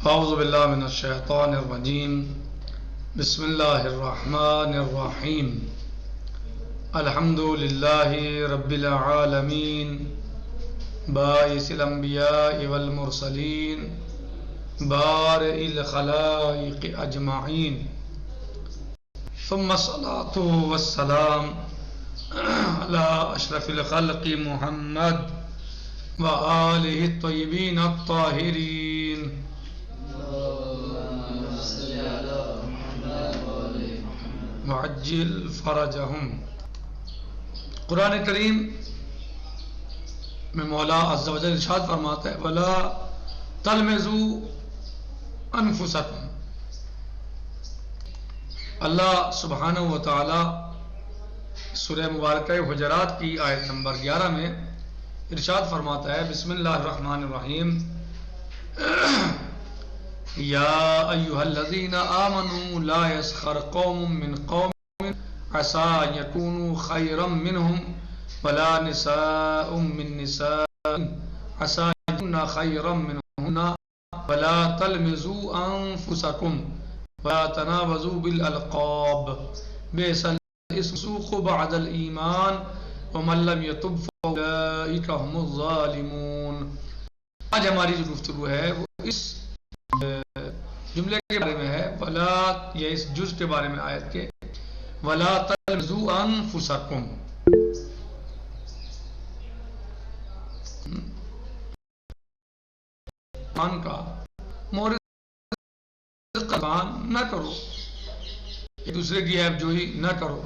اعوذ باللہ من الشیطان الرجیم بسم اللہ الرحمن الرحیم الحمد للہ رب العالمین باعث الانبیاء والمرسلین بارئ الخلائق اجمعین ثم الصلاة والسلام علی اشرف الخلق محمد وآلہ الطیبین الطاہرین معجل فرجہم۔ قرآن کریم میں مولا عز و جل ارشاد فرماتا ہے وَلَا تَلْمِزُوا أَنفُسَكُمْ۔ اللہ سبحانہ و تعالی سورہ مبارکہ حجرات کی آیت نمبر 11 میں ارشاد فرماتا ہے بسم اللہ الرحمن الرحیم یا ایہا الذین آمنوا لا یسخر قوم من قوم عسى أن يكونوا خيرا منهم ولا نساء من نساء عسى أن يكون خيرا منهن ولا تلمزوا أنفسكم ولا تنابزوا بالألقاب بئس الاسم الفسوق بعد الإيمان ومن لم يتب فأولئك هم الظالمون۔ آج ہماری جو گفتگو ہے وہ اس جملے کے بارے میں ہے ولا، یا اس جز کے بارے میں آیت کے وَلَا تَلْمِزُوا أَنفُسَكُمْ۔ ایمان کا مورد قربان نہ کرو، ایک دوسرے کی عیب جوئی نہ کرو۔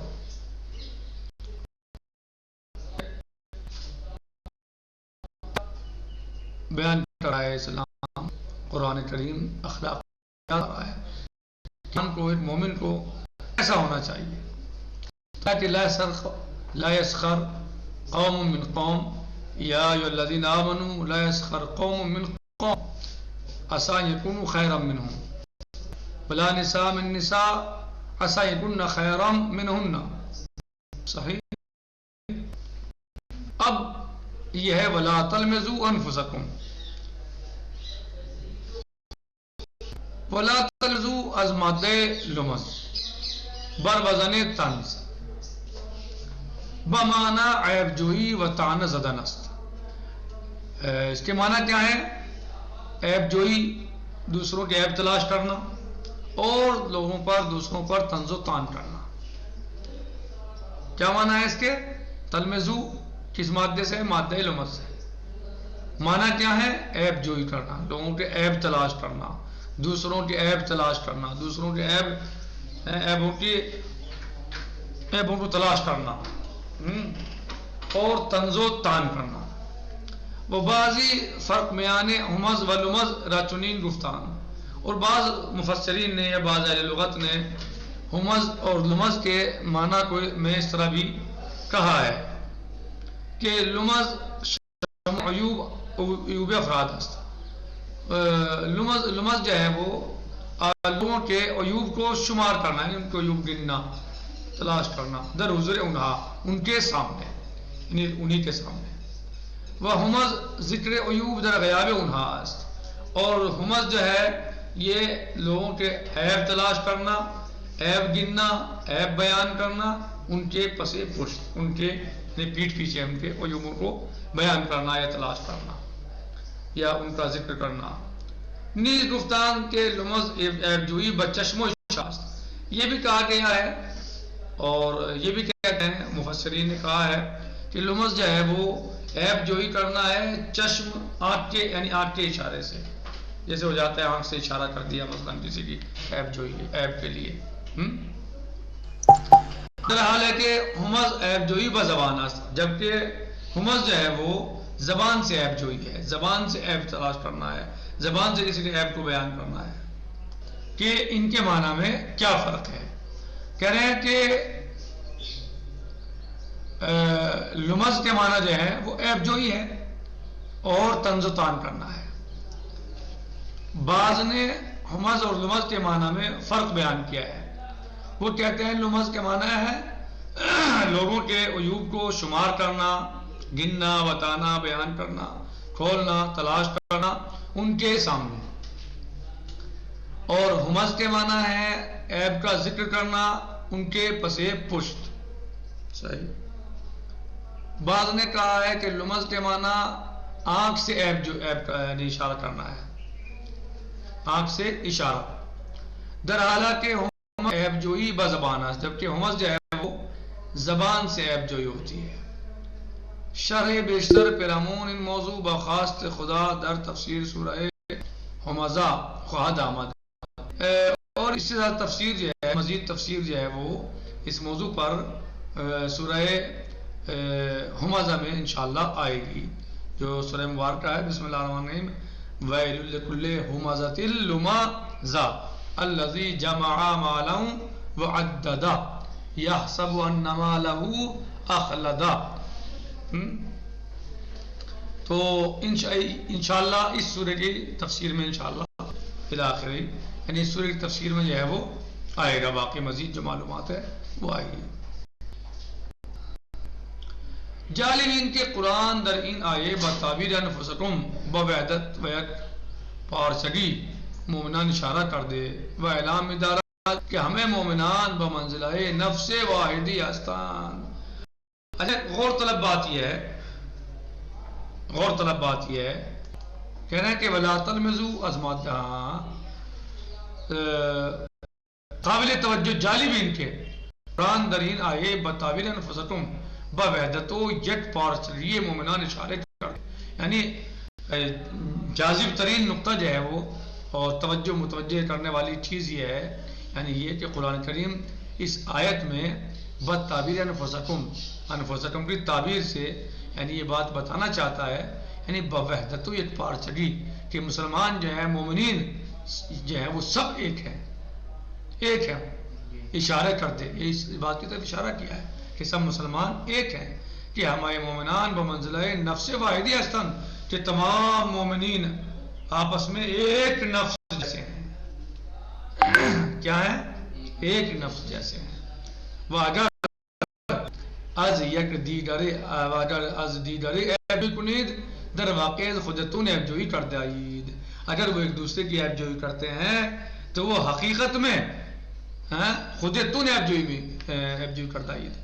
بیان کر رہا ہے اسلام، قرآن کریم اخلاق رہا ہے انسان کو، ایک مومن کو ایسا ہونا چاہیے تاکہ لا يسخر قوم من قوم یا ایھا الذین آمنوا لا يسخر قوم من قوم عسى ان يكونوا خيرا منهم ولا نساء من نساء عسى ان يكن خيرا منهن۔ صحیح۔ اب یہ ہے ولا تلمزوا انفسکم۔ ولا تلمزوا از مادہ لمز بر وزن طنز بمعنی عیب جوئی و طعن زدن است۔ اس کے معنی کیا ہے؟ عیب جوئی، دوسروں کے عیب تلاش کرنا اور لوگوں پر، دوسروں پر طنز و طعن کرنا۔ کیا معنی ہے اس کے؟ تلمزو کس مادے سے؟ مادہ لمز سے۔ معنی کیا ہے؟ عیب جوئی کرنا، لوگوں کے عیب تلاش کرنا، دوسروں کے عیب تلاش کرنا، دوسروں کے عیبوں کو تلاش کرنا اور طنز و طعن کرنا۔ وہ بعضی فرق میان ہمز و لمز را چنین گفتان، اور بعض مفسرین نے یا بعض اہل لغت نے ہمز اور لمز کے معنی کو میں اس طرح بھی کہا ہے کہ لمز عیوب افراد است۔ لمز جو ہے وہ لوگوں کے عیوب کو شمار کرنا، یعنی ان کو عیوب گننا، تلاش کرنا، در حضور انہا، ان کے سامنے، یعنی انہی کے سامنے۔ وہ ہمز ذکر عیوب در غیاب انہا است، اور ہمز جو ہے یہ لوگوں کے عیب تلاش کرنا، عیب گننا، عیب بیان کرنا، ان کے پس پشت، ان کے پیٹھ پیچھے ان کے عیوبوں کو بیان کرنا یا تلاش کرنا یا ان کا ذکر کرنا۔ نیز گفتان کے لمز عیب جوئی بچشم و شاست، یہ بھی کہا گیا ہے، اور یہ بھی کہتے ہیں مفسرین نے کہا ہے کہ لمز جو ہے وہ عیب جوئی کرنا ہے چشم، آنکھ کے، یعنی آنکھ کے اشارے سے، جیسے ہو جاتا ہے آنکھ سے اشارہ کر دیا مثلا کسی کی عیب جوئی، عیب کے لیے۔ حال ہے کہ ہمز عیب جوئی بزبان است، جبکہ ہمز جو ہے وہ زبان سے عیب جوئی ہے، زبان سے عیب تلاش کرنا ہے، زبان سے کسی کے عیب کو بیان کرنا ہے۔ کہ ان کے معنی میں کیا فرق ہے؟ کہہ رہے ہیں کہ لمز کے معنی جو ہے وہ عیب جوئی ہے اور طنز و طعن کرنا ہے۔ بعض نے ہمز اور لمز کے معنی میں فرق بیان کیا ہے، وہ کہتے ہیں لمز کے معنی ہے لوگوں کے عیوب کو شمار کرنا، گننا، بتانا، بیان کرنا، کھولنا، تلاش کرنا ان کے سامنے، اور ہمز کے معنی ہے عیب کا ذکر کرنا ان کے پس پشت. صحیح. بعض نے کہا ہے کہ لمز کے معنی آنکھ سے عیب کا اشارہ کرنا ہے، آنکھ سے اشارہ. در حالانکہ عیب جوئی بزبان ہے، جبکہ ہمز جو ہے وہ زبان سے عیب جوئی ہوتی ہے. شرح بیشتر پیرامون ان موضوع بخواست خدا در تفسیر سورہ ہمزہ خواہد آمد. اور اس سے زیادہ تفسیر جو ہے، مزید تفسیر جو ہے وہ اس موضوع پر سورہ ہمزہ میں انشاءاللہ آئے گی، جو سورہ مبارکہ ہے. بسم اللہ الرحمن الرحیم. وَيْلٌ لِكُلِّ ہُمَزَةٍ لُمَزَةٍ الَّذِي جَمَعَ مَالًا وَعَدَّدَهُ يَحْسَبُ أَنَّ مَالَهُ أَخْلَدَهُ. تو انشاءاللہ اس سورہ کی تفسیر میں انشاءاللہ بالآخر، یعنی اس سورہ کی تفسیر میں جو ہے وہ آئے گا، باقی مزید جو معلومات ہے وہ آئے گی. جالبین کے قرآن در این آئے بتعبیر انفسکم بوحدت و یک پارچگی مومنان اشارہ کر دے و اعلام دارا کہ ہمیں مومنان بمنزلہ نفس واحدی ہستان. اچھا، غور طلب بات یہ ہے کہنا ہے کہ ولا تلمزوا ازماتہا، قابل توجہ جالبین کے قرآن در این آئے بتعبیر انفسکم بوحدت و یک پارچگی مومنان اشارے کر دے. یعنی جاذب ترین نقطہ جو ہے وہ اور توجہ متوجہ کرنے والی چیز یہ ہے، یعنی یہ کہ قرآن کریم اس آیت میں بتعبیر انفسکم کی تعبیر سے یعنی یہ بات بتانا چاہتا ہے، یعنی بوحدت و یک پارچگی کہ مسلمان جو ہے، مومنین جو ہے وہ سب ایک ہیں. اشارہ کر دے، یہ اس بات کی طرف اشارہ کیا ہے کہ سب مسلمان ایک ہیں، کہ ہمارے مومنان بمنزلہ نفس واحدی ہستن، کہ تمام مومنین آپس میں ایک نفس جیسے ہیں. کیا ہے؟ ایک نفس جیسے ہیں. وہ اگر از یک دیگرے عیب کنید در واقع خودتون عیب جوئی کر دائید. اگر وہ ایک دوسرے کی عیب جوئی کرتے ہیں تو وہ حقیقت میں خودتون عیب جوئی کر دائید.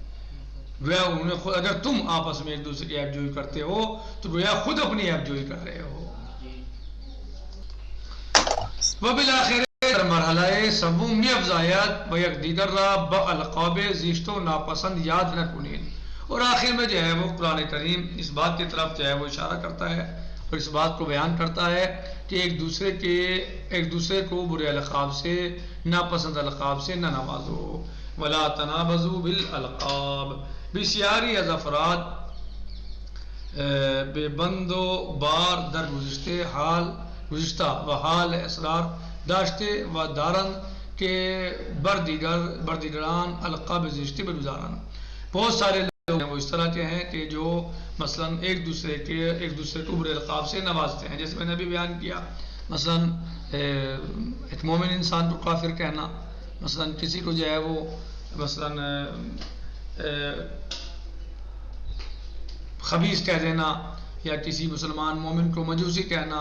اگر تم آپس میں ایک دوسرے کی عیب جوئی کرتے ہو تو گویا خود اپنی عیب جوئی کر رہے ہو. وبالآخر مرحلہ سوم افزایت و یک دیگر را با القاب زیشت و ناپسند یاد نہ کنید. اور آخر میں جو ہے وہ قرآن کریم اس بات کی طرف جو ہے وہ اشارہ کرتا ہے اور اس بات کو بیان کرتا ہے کہ ایک دوسرے کو برے القاب سے، ناپسند القاب سے نہ نوازو. ولا تنابزوا بالالقاب، بسیاری از افراد بے بند و بار در گزشتہ و حال اسرار داشتے و دارن کے بردیگران القاب زشتی بگزارن. بہت سارے لوگ ہیں وہ اس طرح کے ہیں کہ جو مثلا ایک دوسرے کو برے القاب سے نوازتے ہیں. جیسے میں نے ابھی بیان کیا، مثلا ایک مومن انسان کو کافر کہنا، مثلا کسی کو جو ہے وہ مثلا خبیث کہہ دینا، یا کسی مسلمان مومن کو مجوسی کہنا،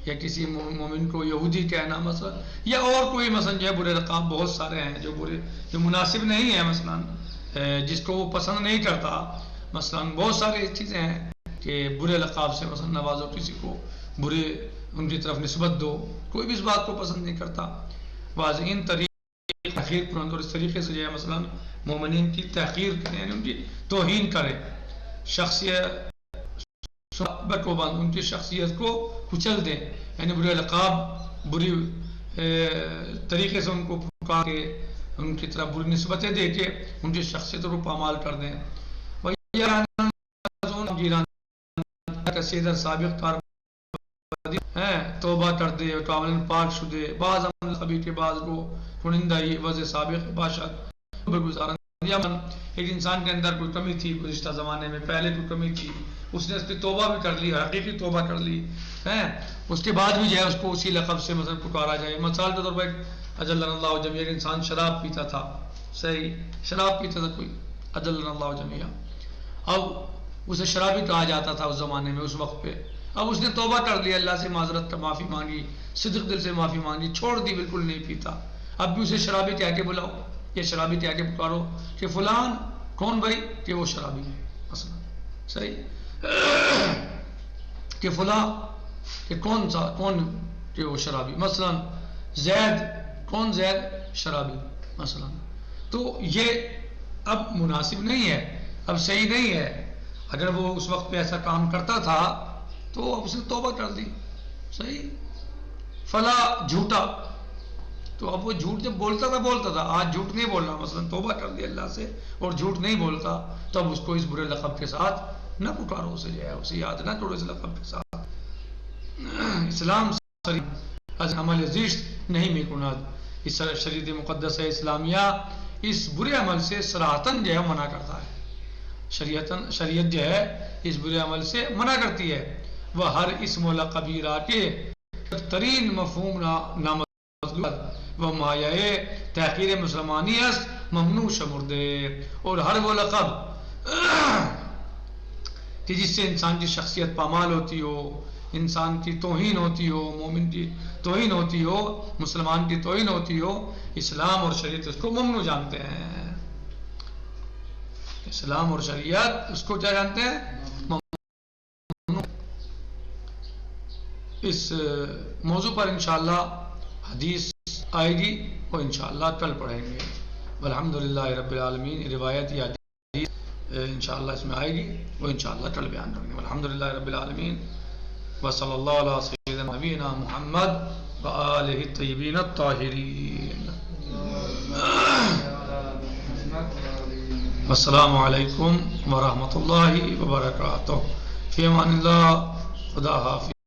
یا کسی مومن کو یہودی کہنا مثلا، یا اور کوئی مثلا جو ہے برے القاب بہت سارے ہیں جو مناسب نہیں ہیں، مثلا جس کو وہ پسند نہیں کرتا. مثلا بہت ساری چیزیں ہیں کہ برے القاب سے مثلا نوازو، کسی کو برے ان کی طرف نسبت دو، کوئی بھی اس بات کو پسند نہیں کرتا. واضح طریقے تحقیر کنند اور اس طریقے سے جو ہے مثلا مومنین کی تحقیر کریں، یعنی ان کی توہین کریں، شخصیت کو بند، ان کی شخصیت کو کچل دیں، یعنی برے القاب بری طریقے سے ان کو پکار کے ان کی طرف بری نسبتیں دے کے ان کی شخصیت کو پامال کر دیں. سابق توبہ کر دے، کامل پاک شدے، بعض عمل خبی کے بعض کو کنندائی وضع سابق باشد بگزارن. ایک انسان کے اندر کوئی کمی تھی گزشتہ زمانے میں، پہلے کوئی کمی تھی، اس نے اس کی توبہ بھی کر لی، حقیقی توبہ کر لی، اس کے بعد بھی جو ہے اس کو اسی لقب سے مثلا پکارا جائے. مثال کے طور پر اجلنا اللہ جمیعہ، ایک انسان شراب پیتا تھا، صحیح شراب پیتا تھا کوئی، اجلنا اللہ جمیعہ، اب اسے شرابی کہا جاتا تھا اس زمانے میں، اس وقت پہ. اب اس نے توبہ کر لی، اللہ سے معذرت معافی مانگی، صدق دل سے معافی مانگی، چھوڑ دی، بالکل نہیں پیتا، اب بھی اسے شرابی کہہ کے بلاؤ، یہ شرابی کہہ کے پکارو کہ فلان کون بھائی، کہ وہ شرابی ہے مثلا، صحیح کہ فلاں کہ کون کہ وہ شرابی، مثلا زید، کون زید، شرابی مثلا. تو یہ اب مناسب نہیں ہے، اب صحیح نہیں ہے. اگر وہ اس وقت پہ ایسا کام کرتا تھا تو اب اس نے توبہ کر دی، صحیح. فلا جھوٹا، تو اب وہ جھوٹ جب بولتا تھا، آج جھوٹ نہیں بول رہا، مثلا توبہ کر دی اللہ سے اور جھوٹ نہیں بولتا، تو اب اس کو اس برے لقب کے ساتھ نہ پکارو، اسے جو ہے اسے یاد نہ کرو اس لقب کے ساتھ. اسلام عمل زشت نہیں میکناد، اس شریعت مقدس اسلامیہ اس برے عمل سے صراحتاً جو ہے منع کرتا ہے. شریعت جو ہے اس برے عمل سے منع کرتی ہے. وہ ہر اسم و لقبیرہ کے ترین مفہوم نامطلوب و مایہ تحقیر مسلمانی است ممنوع شمردے. اور ہر وہ لقب کہ جس سے انسان کی شخصیت پامال ہوتی ہو، انسان کی توہین ہوتی ہو، مومن کی توہین ہوتی ہو، مسلمان کی توہین ہوتی ہو، اسلام اور شریعت اس کو ممنوع جانتے ہیں. اسلام اور شریعت اس کو کیا جانتے ہیں؟ ممنوع. اس موضوع پر انشاءاللہ حدیث آئے گی، وہ انشاءاللہ کل پڑھیں گے. الحمدللہ رب العالمین. روایت یا حدیث انشاءاللہ اس میں آئے گی، وہ انشاءاللہ کل بیان کریں گے. الحمدللہ رب العالمین. وصلی اللہ علیہ سیدنا نبینا محمد وآلہ الطیبین الطاہرین. السلام علیکم ورحمۃ اللہ وبرکاتہ. فی امان اللہ. خدا حافظ.